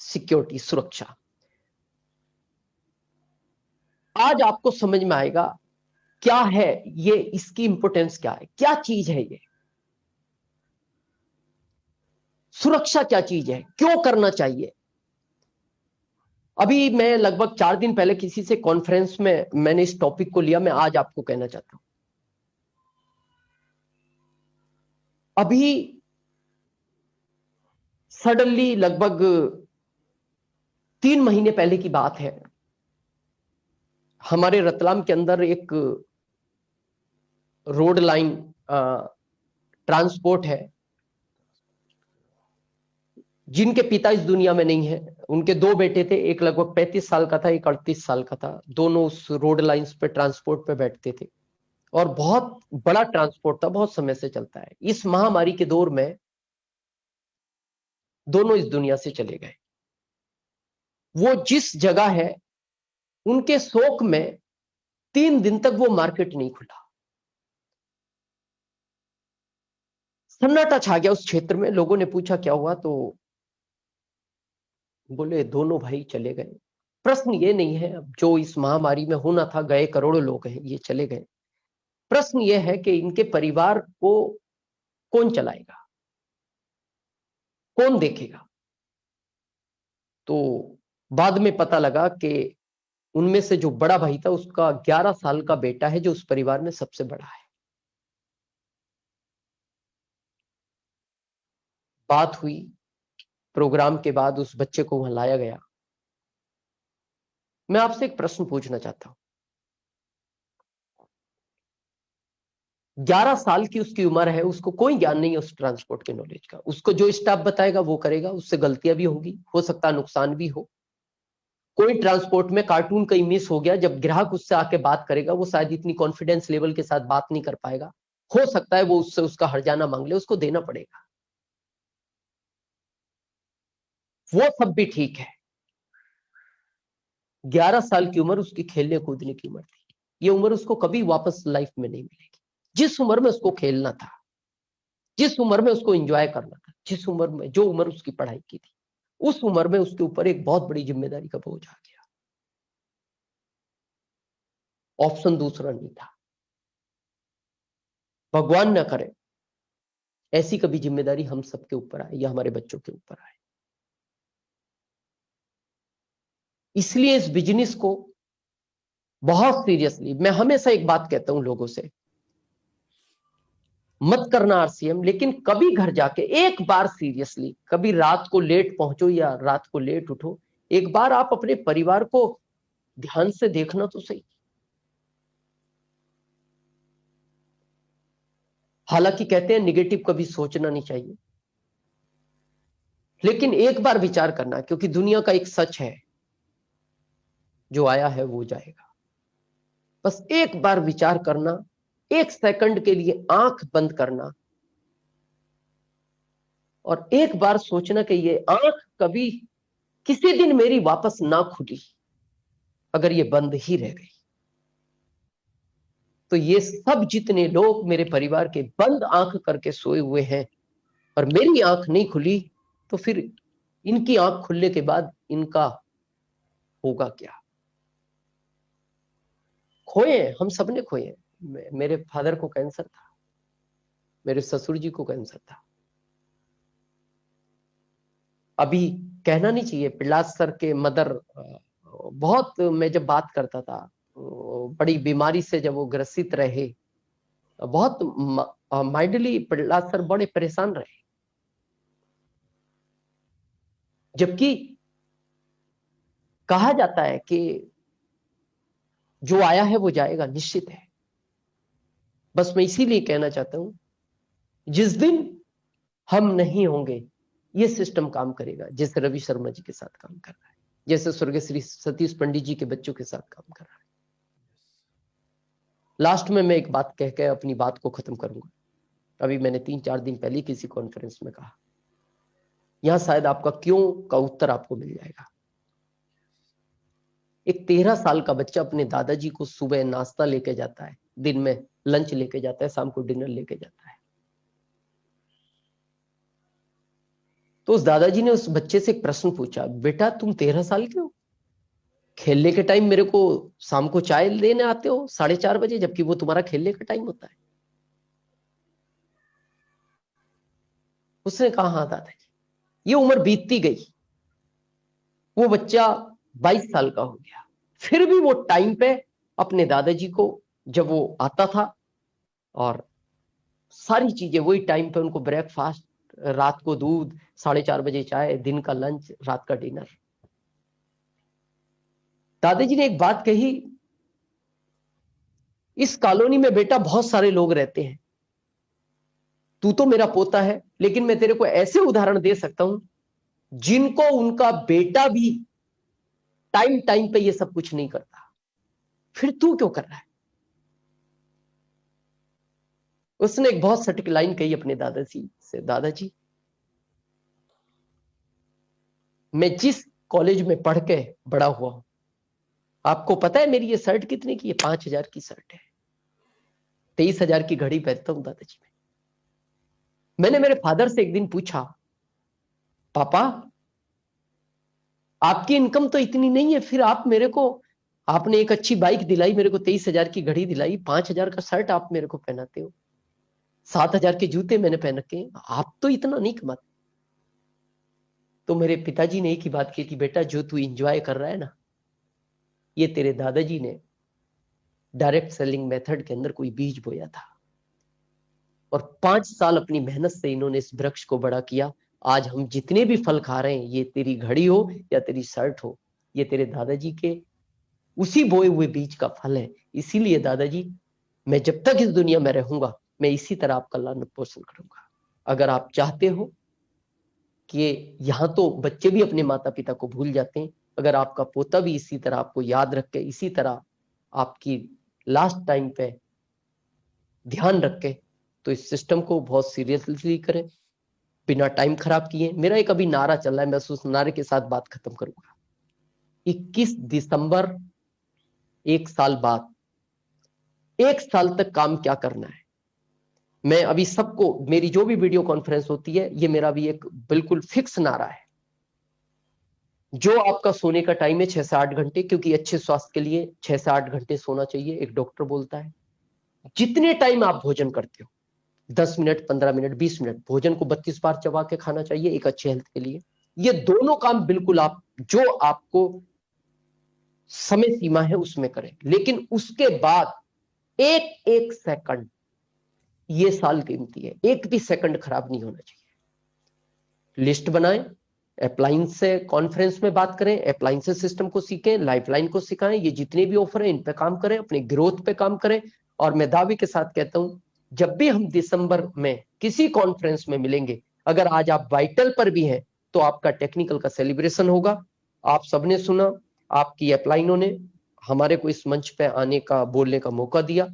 Security, सुरक्षा। आज आपको समझ में आएगा क्या है ये, इसकी इंपोर्टेंस क्या है, क्या चीज है ये सुरक्षा, क्या चीज है, क्यों करना चाहिए। अभी मैं लगभग 4 दिन पहले किसी से कॉन्फ्रेंस में मैंने इस टॉपिक को लिया, मैं आज आपको कहना चाहता हूं। अभी सडनली लगभग 3 महीने पहले की बात है, हमारे रतलाम के अंदर एक रोड लाइन ट्रांसपोर्ट है, जिनके पिता इस दुनिया में नहीं है। उनके 2 बेटे थे, एक लगभग 35 साल का था, एक 38 साल का था। दोनों उस रोड लाइंस पे ट्रांसपोर्ट पे बैठते थे और बहुत बड़ा ट्रांसपोर्ट था, बहुत समय से चलता है। इस महामारी के दौर में दोनों इस दुनिया से चले गए। वो जिस जगह है, उनके शोक में 3 दिन तक वो मार्केट नहीं खुला। सन्नाटा छा गया उस क्षेत्र में। लोगों ने पूछा क्या हुआ, तो बोले दोनों भाई चले गए। प्रश्न ये नहीं है अब जो इस महामारी में होना था, गए करोड़ों लोग हैं, ये चले गए। प्रश्न ये है कि इनके परिवार को कौन चलाएगा, कौन देखेगा। तो बाद में पता लगा कि उनमें से जो बड़ा भाई था, उसका 11 साल का बेटा है, जो उस परिवार में सबसे बड़ा है। बात हुई, प्रोग्राम के बाद उस बच्चे को वहां लाया गया। मैं आपसे एक प्रश्न पूछना चाहता हूं। 11 साल की उसकी उम्र है, उसको कोई ज्ञान नहीं है उस ट्रांसपोर्ट के नॉलेज का। उसको जो स्टाफ बताएगा वो करेगा, उससे गलतियां भी होंगी, हो सकता है नुकसान भी हो। कोई ट्रांसपोर्ट में कार्टून कहीं मिस हो गया, जब ग्राहक उससे आके बात करेगा, वो शायद इतनी कॉन्फिडेंस लेवल के साथ बात नहीं कर पाएगा। हो सकता है वो उससे उसका हर्जाना मांग ले, उसको देना पड़ेगा। वो सब भी ठीक है। 11 साल की उम्र उसकी खेलने कूदने की उम्र थी। ये उम्र उसको कभी वापस लाइफ में नहीं मिलेगी। जिस उम्र में उसको खेलना था, जिस उम्र में उसको एंजॉय करना था, जिस उम्र में, जो उम्र उसकी पढ़ाई की थी, उस उम्र में उसके ऊपर एक बहुत बड़ी जिम्मेदारी का बोझ आ गया। ऑप्शन दूसरा नहीं था। भगवान न करे ऐसी कभी जिम्मेदारी हम सबके ऊपर आए या हमारे बच्चों के ऊपर आए। इसलिए इस बिजनेस को बहुत सीरियसली, मैं हमेशा एक बात कहता हूं लोगों से, मत करना आरसीएम, लेकिन कभी घर जाके एक बार सीरियसली, कभी रात को लेट पहुंचो या रात को लेट उठो, एक बार आप अपने परिवार को ध्यान से देखना तो सही। हालांकि कहते हैं निगेटिव कभी सोचना नहीं चाहिए, लेकिन एक बार विचार करना, क्योंकि दुनिया का एक सच है, जो आया है वो जाएगा। बस एक बार विचार करना, 1 सेकंड के लिए आंख बंद करना और एक बार सोचना कि ये आंख कभी किसी दिन मेरी वापस ना खुली, अगर ये बंद ही रह गई तो ये सब जितने लोग मेरे परिवार के बंद आंख करके सोए हुए हैं और मेरी आंख नहीं खुली, तो फिर इनकी आंख खुलने के बाद इनका होगा क्या। खोए, हम सबने खोए। मेरे फादर को कैंसर था, मेरे ससुर जी को कैंसर था। अभी कहना नहीं चाहिए, पिल्लाद सर के मदर, बहुत, मैं जब बात करता था, बड़ी बीमारी से जब वो ग्रसित रहे, बहुत माइंडली पिल्लाद सर बड़े परेशान रहे। जबकि कहा जाता है कि जो आया है वो जाएगा, निश्चित है। बस मैं इसीलिए कहना चाहता हूं, जिस दिन हम नहीं होंगे ये सिस्टम काम करेगा, जैसे रवि शर्मा जी के साथ काम कर रहा है, जैसे स्वर्गीय श्री सतीश पंडित जी के बच्चों के साथ काम कर रहा है। लास्ट में मैं एक बात कह के अपनी बात को खत्म करूंगा। अभी मैंने 3-4 दिन पहले किसी कॉन्फ्रेंस में कहा, यहां शायद आपका क्यों का उत्तर आपको मिल जाएगा। एक 13 साल का बच्चा अपने दादाजी को सुबह नाश्ता लेके जाता है, दिन में लंच लेके जाता है, शाम को डिनर लेके जाता है। तो उस दादाजी ने उस बच्चे से एक प्रश्न पूछा, बेटा तुम 13 साल के हो, खेलने के टाइम मेरे को शाम को चाय लेने आते हो 4:30 बजे, जबकि वो तुम्हारा खेलने का टाइम होता है। उसने कहा हाँ दादाजी। ये उम्र बीतती गई, वो बच्चा 22 साल का हो गया, फिर भी वो टाइम पे अपने दादाजी को, जब वो आता था और सारी चीजें वही टाइम पे, उनको ब्रेकफास्ट, रात को दूध, 4:30 बजे चाय, दिन का लंच, रात का डिनर। दादाजी ने एक बात कही, इस कॉलोनी में बेटा बहुत सारे लोग रहते हैं, तू तो मेरा पोता है, लेकिन मैं तेरे को ऐसे उदाहरण दे सकता हूं जिनको उनका बेटा भी टाइम टाइम पे ये सब कुछ नहीं करता, फिर तू क्यों कर रहा है? उसने एक बहुत सटीक लाइन कही अपने दादाजी से, दादाजी मैं जिस कॉलेज में पढ़ के बड़ा हुआ हूं, आपको पता है मेरी ये शर्ट कितने की है? 5,000 की शर्ट है। 23,000 की घड़ी पहनता हूं दादाजी में। मैंने मेरे फादर से एक दिन पूछा, पापा आपकी इनकम तो इतनी नहीं है, फिर आप मेरे को, आपने एक अच्छी बाइक दिलाई मेरे को, 23,000 की घड़ी दिलाई, 5,000 का शर्ट आप मेरे को पहनाते हो, 7,000 के जूते मैंने पहन रखे, आप तो इतना नहीं कमाते। तो मेरे पिताजी ने एक ही बात की थी, बेटा जो तू इंजॉय कर रहा है ना, ये तेरे दादाजी ने डायरेक्ट सेलिंग मेथड के अंदर कोई बीज बोया था, और 5 साल अपनी मेहनत से इन्होंने इस वृक्ष को बड़ा किया। आज हम जितने भी फल खा रहे हैं, ये तेरी घड़ी हो या तेरी शर्ट हो, ये तेरे दादाजी के उसी बोए हुए बीज का फल है। इसीलिए दादाजी, मैं जब तक इस दुनिया में रहूंगा, मैं इसी तरह आपका लालन पोषण करूंगा। अगर आप चाहते हो कि यहां तो बच्चे भी अपने माता पिता को भूल जाते हैं, अगर आपका पोता भी इसी तरह आपको याद रख के, इसी तरह आपकी लास्ट टाइम पे ध्यान रख के, तो इस सिस्टम को बहुत सीरियसली करें, बिना टाइम खराब किए। मेरा एक अभी नारा चल रहा है, मैं उस नारे के साथ बात खत्म करूंगा। 21 दिसंबर, 1 साल बाद, 1 साल तक काम क्या करना है, मैं अभी सबको, मेरी जो भी वीडियो कॉन्फ्रेंस होती है, ये मेरा भी एक बिल्कुल फिक्स नारा है। जो आपका सोने का टाइम है 6 से 8 घंटे, क्योंकि अच्छे स्वास्थ्य के लिए 6 से 8 घंटे सोना चाहिए, एक डॉक्टर बोलता है। जितने टाइम आप भोजन करते हो, 10 मिनट, 15 मिनट, 20 मिनट, भोजन को 32 बार चबा के खाना चाहिए एक अच्छे हेल्थ के लिए। ये दोनों काम बिल्कुल आप, जो आपको समय सीमा है उसमें करें, लेकिन उसके बाद एक एक सेकंड, ये साल कीमती है, एक भी सेकंड खराब नहीं होना चाहिए। लिस्ट बनाएं, अप्लायंस से कॉन्फ्रेंस में बात करें, अप्लायंस सिस्टम को सीखें, लाइफलाइन को सिखाएं, ये जितने भी ऑफर है इन पे काम करें, अपने ग्रोथ पे काम करें। और मैं दावे के साथ कहता हूं, जब भी हम दिसंबर में किसी कॉन्फ्रेंस में मिलेंगे, अगर आज आप वाइटल पर भी हैं, तो आपका टेक्निकल का सेलिब्रेशन होगा। आप सबने सुना, आपकी अपलाइनों ने हमारे को इस मंच पे आने का, बोलने का मौका दिया।